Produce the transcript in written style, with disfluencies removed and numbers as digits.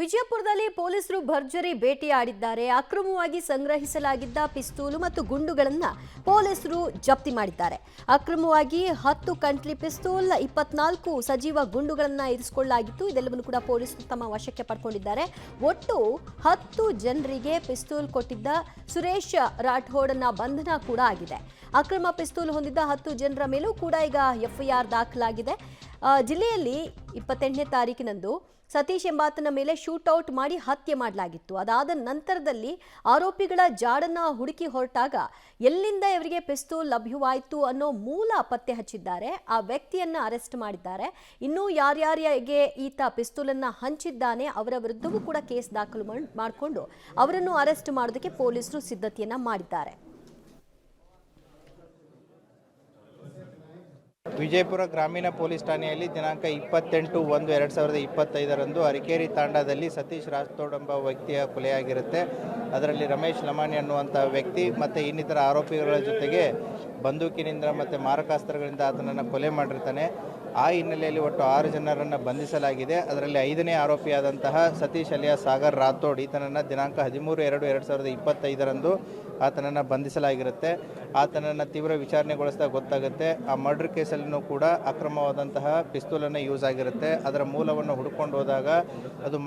ವಿಜಯಪುರದಲ್ಲಿ ಪೊಲೀಸರು ಭರ್ಜರಿ ಬೇಟೆಯಾಡಿದ್ದಾರೆ. ಅಕ್ರಮವಾಗಿ ಸಂಗ್ರಹಿಸಲಾಗಿದ್ದ ಪಿಸ್ತೂಲು ಮತ್ತು ಗುಂಡುಗಳನ್ನು ಪೊಲೀಸರು ಜಪ್ತಿ ಮಾಡಿದ್ದಾರೆ. ಅಕ್ರಮವಾಗಿ 10 ಕಂಟ್ಲಿ ಪಿಸ್ತೂಲ್, 24 ಸಜೀವ ಗುಂಡುಗಳನ್ನು ಇರಿಸಿಕೊಳ್ಳಲಾಗಿತ್ತು. ಇದೆಲ್ಲವನ್ನು ಕೂಡ ಪೊಲೀಸರು ತಮ್ಮ ವಶಕ್ಕೆ ಪಡ್ಕೊಂಡಿದ್ದಾರೆ. ಒಟ್ಟು 10 ಜನರಿಗೆ ಪಿಸ್ತೂಲ್ ಕೊಟ್ಟಿದ್ದ ಸುರೇಶ್ ರಾಠೋಡನ ಬಂಧನ ಕೂಡ ಆಗಿದೆ. ಅಕ್ರಮ ಪಿಸ್ತೂಲ್ ಹೊಂದಿದ್ದ 10 ಜನರ ಮೇಲೂ ಕೂಡ ಈಗ ಎಫ್ಐಆರ್ ದಾಖಲಾಗಿದೆ. ಜಿಲ್ಲೆಯಲ್ಲಿ 28ನೇ ತಾರೀಕಿನಂದು ಸತೀಶ್ ಎಂಬಾತನ ಮೇಲೆ ಶೂಟೌಟ್ ಮಾಡಿ ಹತ್ಯೆ ಮಾಡಲಾಗಿತ್ತು. ಅದಾದ ನಂತರದಲ್ಲಿ ಆರೋಪಿಗಳ ಜಾಡನ್ನ ಹುಡುಕಿ ಹೊರಟಾಗ ಎಲ್ಲಿಂದ ಇವರಿಗೆ ಪಿಸ್ತೂಲ್ ಲಭ್ಯವಾಯಿತು ಅನ್ನೋ ಮೂಲ ಪತ್ತೆ ಹಚ್ಚಿದ್ದಾರೆ. ಆ ವ್ಯಕ್ತಿಯನ್ನ ಅರೆಸ್ಟ್ ಮಾಡಿದ್ದಾರೆ. ಇನ್ನು ಯಾರ್ಯಾರಿಗೆ ಈತ ಪಿಸ್ತೂಲನ್ನ ಹಂಚಿದ್ದಾನೆ ಅವರ ವಿರುದ್ಧವೂ ಕೂಡ ಕೇಸ್ ದಾಖಲು ಮಾಡಿಕೊಂಡು ಅವರನ್ನು ಅರೆಸ್ಟ್ ಮಾಡೋದಕ್ಕೆ ಪೊಲೀಸರು ಸಿದ್ಧತೆಯನ್ನ ಮಾಡಿದ್ದಾರೆ. ವಿಜಯಪುರ ಗ್ರಾಮೀಣ ಪೊಲೀಸ್ ಠಾಣೆಯಲ್ಲಿ ದಿನಾಂಕ 28/1/2025 ಅರಕೇರಿ ತಾಂಡಾದಲ್ಲಿ ಸತೀಶ್ ರಾಠೋಡ್ ಎಂಬ ವ್ಯಕ್ತಿಯ ಕೊಲೆಯಾಗಿರುತ್ತೆ. ಅದರಲ್ಲಿ ರಮೇಶ್ ಲಮಾಣಿ ಅನ್ನುವಂಥ ವ್ಯಕ್ತಿ ಮತ್ತು ಇನ್ನಿತರ ಆರೋಪಿಗಳ ಜೊತೆಗೆ ಬಂದೂಕಿನಿಂದ ಮತ್ತು ಮಾರಕಾಸ್ತ್ರಗಳಿಂದ ಆತನನ್ನು ಕೊಲೆ ಮಾಡಿರ್ತಾನೆ. ಆ ಹಿನ್ನೆಲೆಯಲ್ಲಿ ಒಟ್ಟು 6 ಜನರನ್ನು ಬಂಧಿಸಲಾಗಿದೆ. ಅದರಲ್ಲಿ 5ನೇ ಆರೋಪಿಯಾದಂತಹ ಸತೀಶ್ ಅಲಿಯಾಸ್ ಸಾಗರ್ ರಾಥೋಡ್ ಈತನನ್ನು ದಿನಾಂಕ 13/2/2025 ಆತನನ್ನು ಬಂಧಿಸಲಾಗಿರುತ್ತೆ. ಆತನನ್ನು ತೀವ್ರ ವಿಚಾರಣೆಗೊಳಿಸಿದಾಗ ಗೊತ್ತಾಗುತ್ತೆ ಆ ಮರ್ಡರ್ ಕೇಸಲ್ಲೂ ಕೂಡ ಅಕ್ರಮವಾದಂತಹ ಪಿಸ್ತೂಲನ್ನು ಯೂಸ್ ಆಗಿರುತ್ತೆ. ಅದರ ಮೂಲವನ್ನು ಹುಡುಕೊಂಡು ಹೋದಾಗ ಅದು